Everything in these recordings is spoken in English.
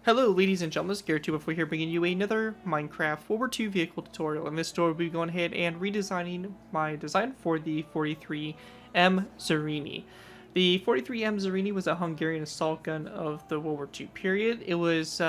Hello ladies and gentlemen, Zackary Schejbal here bringing you another Minecraft World War II vehicle tutorial. In this tutorial we'll be going ahead and redesigning my design for the 43M Zrinyi. The 43M Zrinyi was a Hungarian assault gun of the World War II period. It was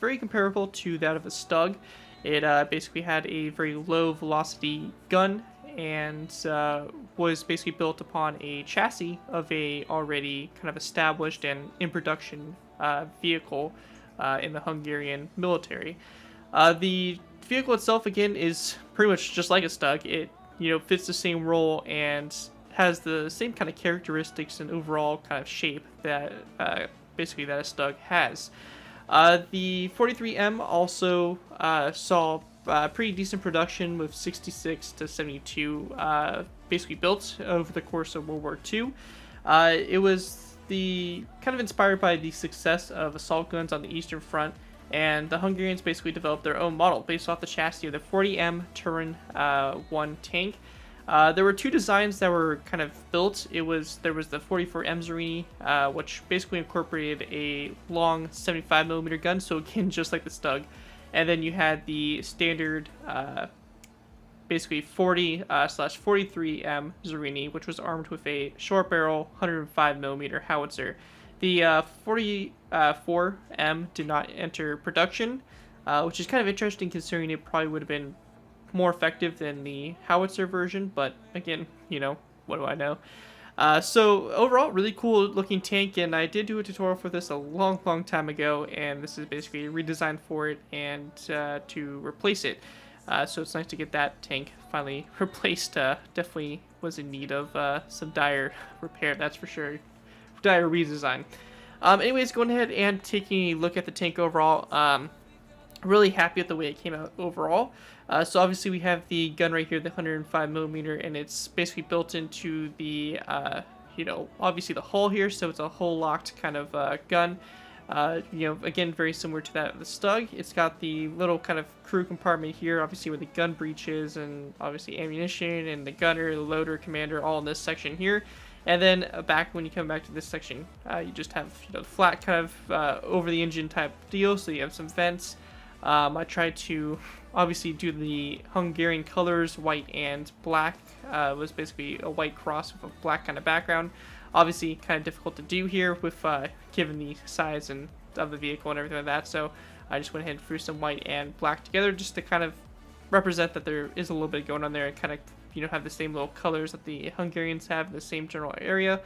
very comparable to that of a Stug. It basically had a very low velocity gun and was basically built upon a chassis of a already kind of established and in production vehicle in the Hungarian military. The vehicle itself, again, is pretty much just like a Stug. It, fits the same role and has the same kind of characteristics and overall kind of shape that basically that a Stug has. The 43M also saw pretty decent production with 66 to 72 basically built over the course of World War II. It was kind of inspired by the success of assault guns on the Eastern Front, and the Hungarians basically developed their own model based off the chassis of the 40M Turin 1 tank. There were two designs that were kind of built. There was the 44M Zrinyi, which basically incorporated a long 75mm gun, so again just like the Stug, and then you had the standard basically 40/43M Zrinyi, which was armed with a short barrel 105mm howitzer. The 44M did not enter production, which is kind of interesting considering it probably would have been more effective than the howitzer version, but again, what do I know? So overall, really cool looking tank, and I did do a tutorial for this a long time ago, and this is basically a redesign for it and to replace it. So it's nice to get that tank finally replaced. Definitely was in need of some dire repair, that's for sure. Dire redesign. Anyways, going ahead and taking a look at the tank overall. Really happy with the way it came out overall. So obviously we have the gun right here, the 105mm, and it's basically built into the, obviously the hull here, so it's a hull locked kind of gun. Again, very similar to that of the Stug. It's got the little kind of crew compartment here, obviously where the gun breech is, and obviously ammunition, and the gunner, the loader, commander, all in this section here. And then back when you come back to this section, you just have flat kind of over the engine type deal, so you have some vents. I tried to obviously do the Hungarian colors, white and black. Was basically a white cross with a black kind of background. Obviously kind of difficult to do here with given the size and of the vehicle and everything like that, so I just went ahead and threw some white and black together just to kind of represent that there is a little bit going on there and kind of have the same little colors that the Hungarians have in the same general area.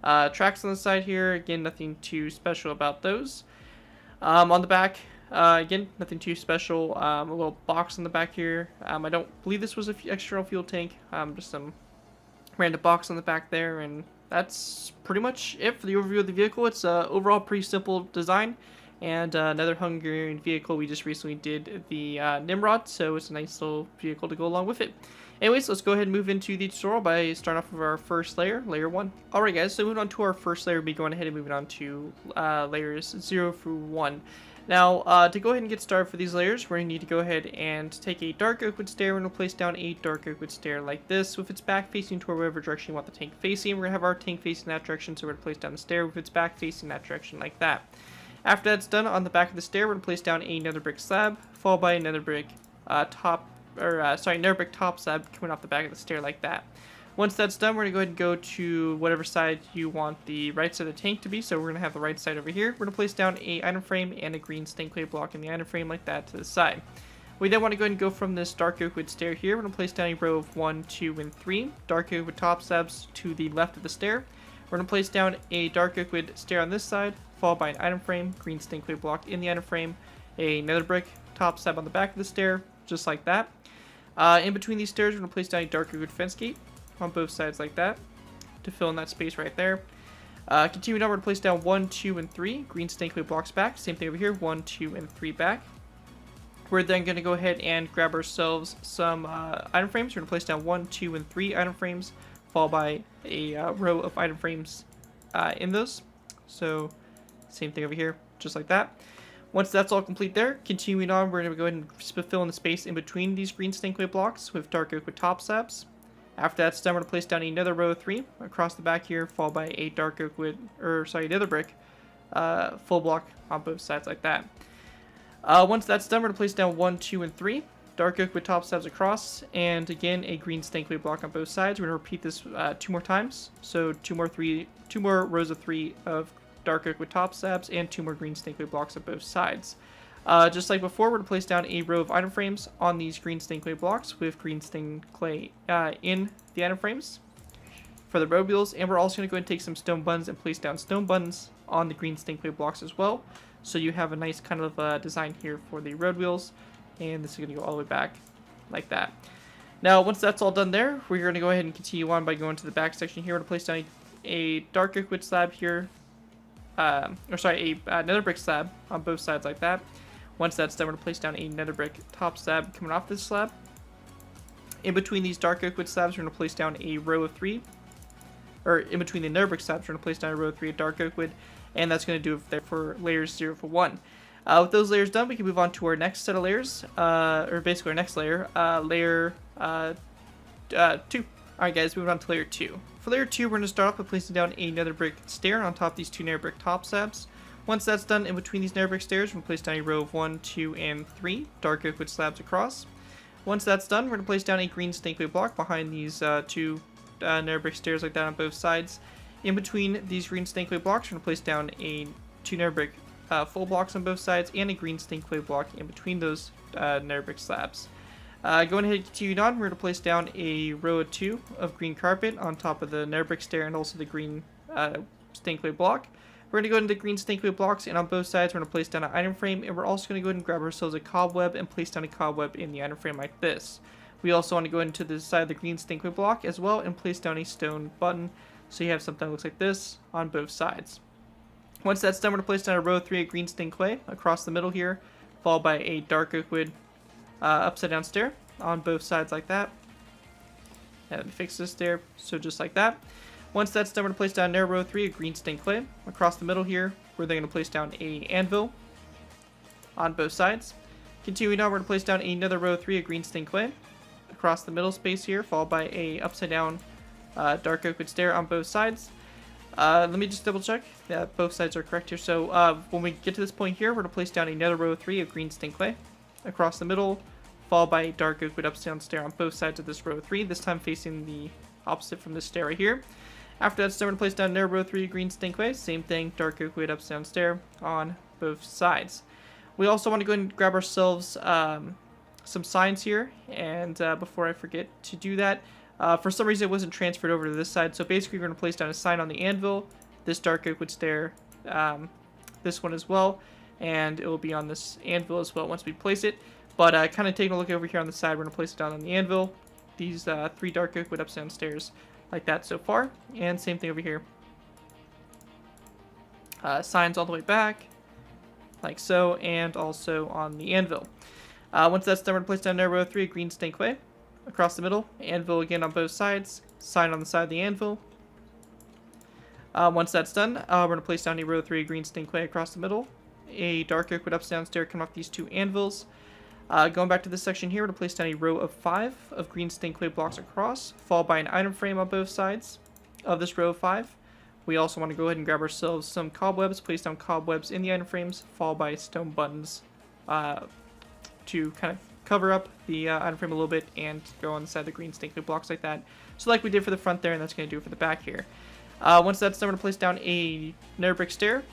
Tracks on the side here, again, nothing too special about those. On the back, again, nothing too special. A little box on the back here. I don't believe this was an external fuel tank. Just some random box on the back there, and that's pretty much it for the overview of the vehicle. It's overall pretty simple design, and another Hungarian vehicle we just recently did, the Nimrod, so it's a nice little vehicle to go along with it. Anyways, let's go ahead and move into the tutorial by starting off with our first layer, layer 1. Alright guys, so moving on to our first layer, we'll be going ahead and moving on to layers 0 through 1. Now, to go ahead and get started for these layers, we're going to need to go ahead and take a dark oak wood stair. We're going to place down a dark oak wood stair like this, with its back facing toward whatever direction you want the tank facing. We're going to have our tank facing that direction, so we're going to place down the stair with its back facing that direction like that. After that's done, on the back of the stair, we're going to place down another brick slab, followed by another brick another brick top slab coming off the back of the stair like that. Once that's done, we're going to go ahead and go to whatever side you want the right side of the tank to be. So we're going to have the right side over here. We're going to place down a item frame and a green stained clay block in the item frame like that to the side. We then want to go ahead and go from this dark oak wood stair here. We're going to place down a row of 1, 2, and 3 dark oak wood top slabs to the left of the stair. We're going to place down a dark oak wood stair on this side, followed by an item frame, green stained clay block in the item frame, another brick top slab on the back of the stair, just like that. In between these stairs, we're going to place down a dark oak wood fence gate on both sides like that to fill in that space right there. Continuing on, we're going to place down 1, 2, and 3 green stained clay blocks back. Same thing over here, 1, 2, and 3 back. We're then going to go ahead and grab ourselves some item frames. We're going to place down 1, 2, and 3 item frames, followed by a row of item frames in those. So same thing over here, just like that. Once that's all complete there, continuing on, we're going to go ahead and fill in the space in between these green stained clay blocks with dark oak wood top slabs. After that's done, we're going to place down another row of 3 across the back here, followed by a dark oak wood, another brick full block on both sides like that. Once that's done, we're going to place down 1, 2, and 3 dark oak with top slabs across, and again a green stankaway block on both sides. We're going to repeat this 2 more times. So 2 more rows of 3 of dark oak with top slabs, and 2 more green stankaway blocks on both sides. Just like before, we're going to place down a row of item frames on these green stained clay blocks with green stained clay in the item frames for the road wheels, and we're also going to go ahead and take some stone buttons and place down stone buttons on the green stained clay blocks as well. So you have a nice kind of design here for the road wheels, and this is going to go all the way back like that. Now, once that's all done there, we're going to go ahead and continue on by going to the back section here. We're going to place down a dark oak wood slab here, a nether brick slab on both sides like that. Once that's done, we're going to place down a nether brick top slab coming off this slab. In between these dark oak wood slabs, we're going to place down a row of 3, or in between the nether brick slabs, we're going to place down a row of 3 of dark oak wood, and that's going to do it there for layers 0 for 1. With those layers done, we can move on to our next set of layers, or basically our next layer, layer 2. Alright guys, moving on to layer 2. For layer 2, we're going to start off by placing down a nether brick stair on top of these 2 nether brick top slabs. Once that's done, in between these nether brick stairs, we're going to place down a row of 1, 2, and 3 dark oak wood slabs across. Once that's done, we're going to place down a green stankaway block behind these 2 nether brick stairs like that on both sides. In between these green stankaway blocks, we're going to place down a 2 nether brick full blocks on both sides and a green stankaway block in between those nether brick slabs. Going ahead and continuing on, we're going to place down a row of 2 of green carpet on top of the nether brick stair and also the green stankaway block. We're going to go into the green stankaway blocks, and on both sides we're going to place down an item frame, and we're also going to go ahead and grab ourselves a cobweb and place down a cobweb in the item frame like this. We also want to go into the side of the green stankaway block as well and place down a stone button, so you have something that looks like this on both sides. Once that's done, we're going to place down a row of 3 of green stained clay across the middle here, followed by a dark oak wood upside down stair on both sides like that. And let me fix this there, so just like that. Once that's done, we're going to place down another row of 3 of green stained clay across the middle here. We're then going to place down a anvil on both sides. Continuing on, we're going to place down another row of 3 of green stained clay across the middle space here, followed by a upside down dark oak wood stair on both sides. Let me just double check that both sides are correct here. So when we get to this point here, we're going to place down another row of 3 of green stained clay across the middle, followed by a dark oak wood upside down stair on both sides of this row of 3, this time facing the opposite from this stair right here. After that's done, we're going to place down another row of 3 of green stained clay, same thing, dark oak wood upside down stair on both sides. We also want to go ahead and grab ourselves some signs here, and before I forget to do that, for some reason it wasn't transferred over to this side, so basically we're going to place down a sign on the anvil, this dark oak wood stair, this one as well, and it will be on this anvil as well once we place it. But kind of taking a look over here on the side, we're going to place it down on the anvil, these 3 dark oak wood upside down stairs like that so far, and same thing over here. Signs all the way back, like so, and also on the anvil. Once that's done, we're going to place down another row of 3 of green stained clay across the middle, anvil again on both sides, sign on the side of the anvil. Once that's done, we're going to place down a row of 3 of green stained clay across the middle, a dark oak wood upside down stair coming off these 2 anvils. Going back to this section here, we're going to place down a row of 5 of green stained clay blocks across, followed by an item frame on both sides of this row of 5. We also want to go ahead and grab ourselves some cobwebs, place down cobwebs in the item frames, followed by stone buttons to kind of cover up the item frame a little bit and go on the side of the green stained clay blocks like that. So like we did for the front there, and that's going to do it for the back here. Once that's done, we're going to place down a nether brick stair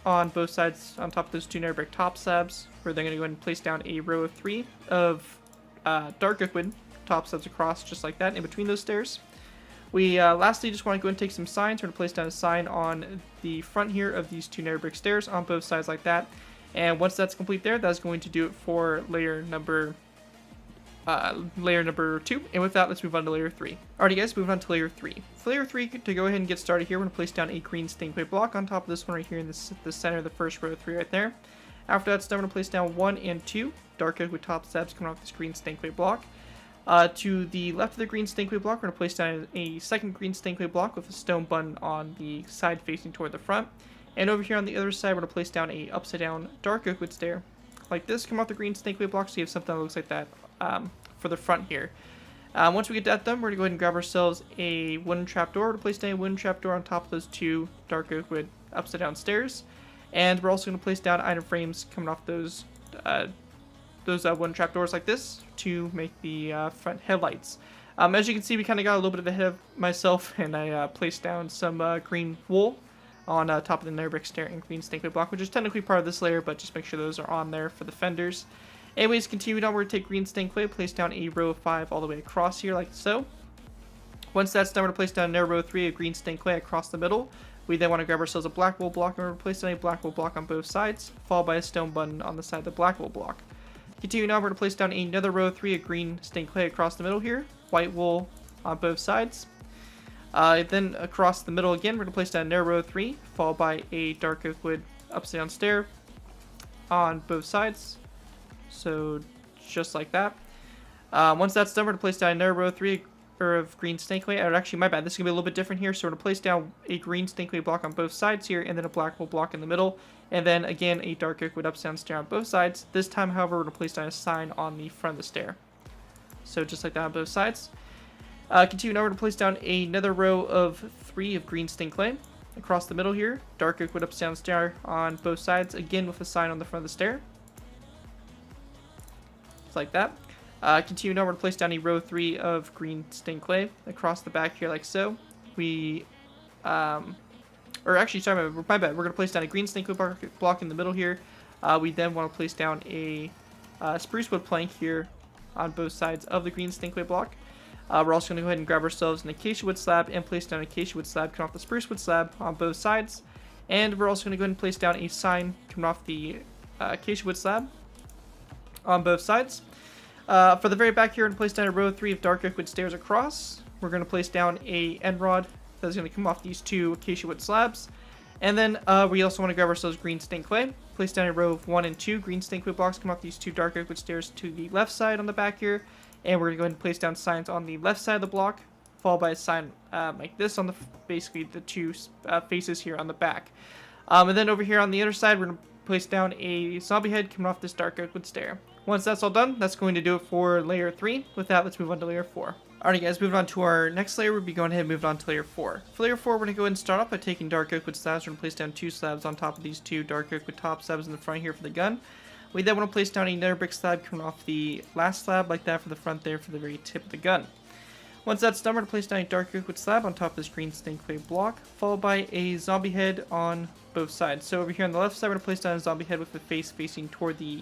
on both sides on top of those 2 nether brick top slabs. We're then going to go ahead and place down a row of 3 of dark oak wood top slabs across just like that in between those stairs. We lastly just want to go and take some signs. We're going to place down a sign on the front here of these 2 nether brick stairs on both sides like that. And once that's complete there, that's going to do it for layer number 2. And with that, let's move on to layer 3. Alrighty guys, moving on to layer 3. For layer 3, to go ahead and get started here, we're going to place down a green stained clay block on top of this one right here in the center of the first row of 3 right there. After that's done, we're going to place down 1 and 2 dark oak with top slabs coming off this green stained clay block. To the left of the green stained clay block, we're going to place down a second green stained clay block with a stone button on the side facing toward the front. And over here on the other side, we're going to place down a upside down dark oak wood stair like this, come off the green stained clay block, so you have something that looks like that for the front here. Once we get that done, we're going to go ahead and grab ourselves a wooden trapdoor. We're going to place down a wooden trapdoor on top of those 2 dark oak wood upside down stairs. And we're also going to place down item frames coming off those wooden trapdoors like this to make the front headlights. As you can see, we kind of got a little bit ahead of myself, and I placed down some green wool on top of the nether brick stair and green snake wood block, which is technically part of this layer, but just make sure those are on there for the fenders. Anyways, continuing on, we're going to take green stained clay, place down a row of 5 all the way across here like so. Once that's done, we're going to place down another row of 3 of green stained clay across the middle. We then want to grab ourselves a black wool block, and we're going to place down a black wool block on both sides, followed by a stone button on the side of the black wool block. Continuing on, we're going to place down another row of 3 of green stained clay across the middle here, white wool on both sides. Then across the middle again, we're going to place down another row of 3, followed by a dark oak wood upside down stair on both sides. So just like that. Once that's done, we're going to place down another row of 3 of green stained clay. Or actually, my bad, this is going to be a little bit different here. So we're going to place down a green stained clay block on both sides here, and then a black wool block in the middle. And then again, a dark oak wood upside down stair on both sides. This time, however, we're going to place down a sign on the front of the stair. So just like that on both sides. Continue now, we're going to place down another row of 3 of green stained clay across the middle here. Dark oak wood upside down stair on both sides, again with a sign on the front of the stair. Just like that. Continue now, we're going to place down a row 3 of green stained clay across the back here like so. We, or actually, sorry, my bad. We're going to place down a green stained clay block in the middle here. We then want to place down a spruce wood plank here on both sides of the green stained clay block. We're also going to go ahead and grab ourselves an acacia wood slab and place down an acacia wood slab coming off the spruce wood slab on both sides. And we're also going to go ahead and place down a sign coming off the acacia wood slab on both sides. For the very back here, we're going to place down a row of 3 of dark oak wood stairs across. We're going to place down a end rod that's going to come off these 2 acacia wood slabs. And then we also want to grab ourselves green stained clay. Place down a row of 1 and 2 green stained clay blocks come off these 2 dark oak wood stairs to the left side on the back here. And we're going to go ahead and place down signs on the left side of the block, followed by a sign like this on the basically the 2 faces here on the back. And then over here on the other side, we're going to place down a zombie head coming off this dark oak wood stair. Once that's all done, that's going to do it for layer 3. With that, let's move on to layer 4. Alright guys, moving on to our next layer, we'll be going ahead and moving on to layer 4. For layer 4, we're going to go ahead and start off by taking dark oak wood slabs. We're going to place down 2 slabs on top of these 2 dark oak wood top slabs in the front here for the gun. We then want to place down another brick slab coming off the last slab like that for the front there for the very tip of the gun. Once that's done, we're going to place down a dark oak wood slab on top of this green stained clay block, followed by a zombie head on both sides. So over here on the left side, we're going to place down a zombie head with the face facing toward the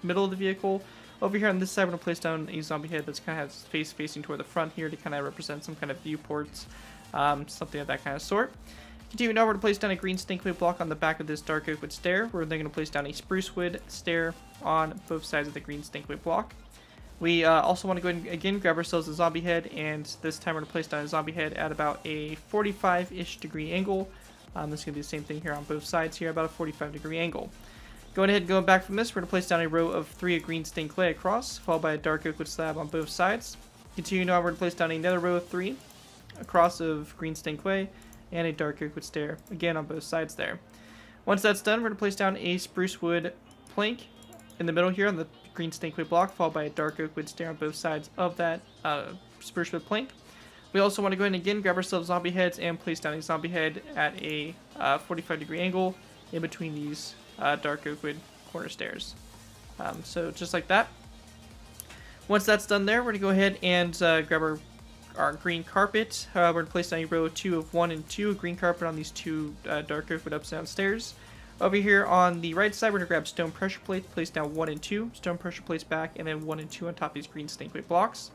middle of the vehicle. Over here on this side, we're going to place down a zombie head that's kind of has face facing toward the front here to kind of represent some kind of viewports, something of that kind of sort. Continue now, we're going to place down a green stained clay block on the back of this dark oak wood stair. We're then going to place down a spruce wood stair on both sides of the green stained clay block. We also want to go ahead and again grab ourselves a zombie head, and this time we're going to place down a zombie head at about a 45-ish degree angle. This is going to be the same thing here on both sides here, about a 45-degree angle. Going ahead and going back from this, we're going to place down a row of 3 of green stained clay across, followed by a dark oak wood slab on both sides. Continue now, we're going to place down another row of 3 across of green stained clay, and a dark oak wood stair, again on both sides there. Once that's done, we're going to place down a spruce wood plank in the middle here on the green stained clay block, followed by a dark oak wood stair on both sides of that spruce wood plank. We also want to go ahead and again grab ourselves zombie heads and place down a zombie head at a 45-degree angle in between these dark oak wood corner stairs. So just like that. Once that's done there, we're going to go ahead and grab our green carpet. We're going to place down a row of 2 of 1 and 2 green carpet on these 2 dark oak wood upside down stairs. Over here on the right side, we're going to grab stone pressure plates, place down 1 and 2 stone pressure plates back, and then 1 and 2 on top of these green stained clay blocks.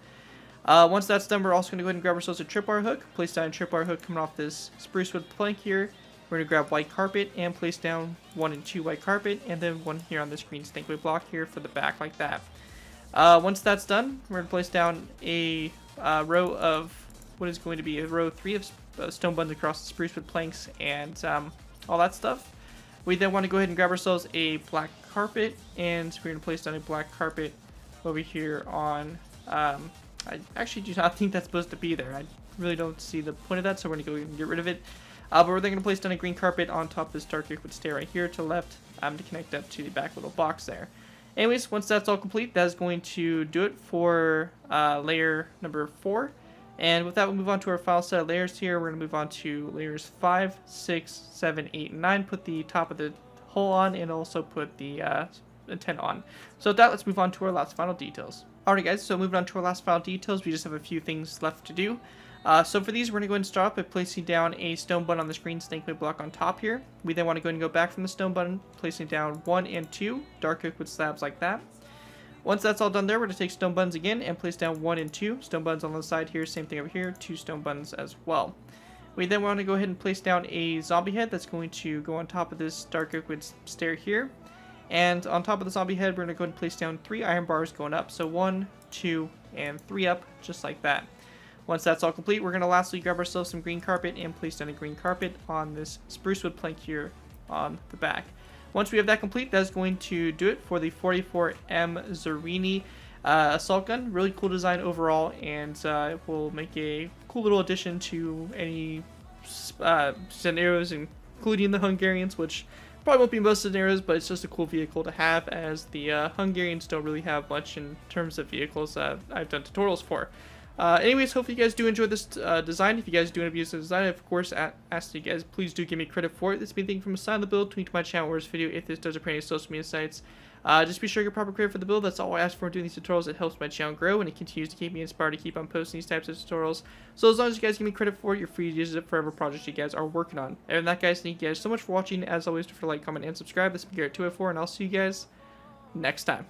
Once that's done, we're also going to go ahead and grab ourselves a tripwire hook, place down a tripwire hook coming off this spruce wood plank here. We're going to grab white carpet and place down 1 and 2 white carpet, and then 1 here on this green stained clay block here for the back like that. Once that's done, we're going to place down a row of what is going to be a row 3 of stone buttons across the spruce wood planks and all that stuff. We then want to go ahead and grab ourselves a black carpet, and we're going to place down a black carpet over here on, I actually do not think that's supposed to be there. I really don't see the point of that, so we're going to go ahead and get rid of it. But we're then going to place down a green carpet on top of this dark oak wood stair right here to the left to connect up to the back little box there. Anyways, once that's all complete, that is going to do it for layer number 4. And with that, we'll move on to our final set of layers here. We're going to move on to layers 5, 6, 7, 8, and 9. Put the top of the hole on, and also put the intend on. So with that, let's move on to our last final details. Alright guys, so moving on to our last final details, we just have a few things left to do. So for these, we're going to go ahead and start off by placing down a stone button on the screen snake block on top here. We then want to go ahead and go back from the stone button, placing down 1 and 2 dark oak wood slabs like that. Once that's all done there, we're going to take stone buttons again and place down 1 and 2 stone buttons on the side here. Same thing over here, 2 stone buttons as well. We then want to go ahead and place down a zombie head that's going to go on top of this dark oak wood stair here. And on top of the zombie head, we're going to go ahead and place down 3 iron bars going up. So 1, 2, and 3 up, just like that. Once that's all complete, we're going to lastly grab ourselves some green carpet and place down a green carpet on this spruce wood plank here on the back. Once we have that complete, that's going to do it for the 44M Zrinyi assault gun. Really cool design overall, and it will make a cool little addition to any scenarios, including the Hungarians, which probably won't be most scenarios, but it's just a cool vehicle to have, as the Hungarians don't really have much in terms of vehicles I've done tutorials for. Anyways, hopefully you guys do enjoy this design. If you guys do end up using the design, of course, ask you guys, please do give me credit for it. This has been anything from a side of the build, tweet to my channel or this video if this does appear on any social media sites. Just be sure you get proper credit for the build. That's all I ask for doing these tutorials. It helps my channel grow, and it continues to keep me inspired to keep on posting these types of tutorials. So as long as you guys give me credit for it, you're free to use it for whatever projects you guys are working on. Other than that, guys, thank you guys so much for watching. As always, don't forget to like, comment, and subscribe. This has been Garrett204, and I'll see you guys next time.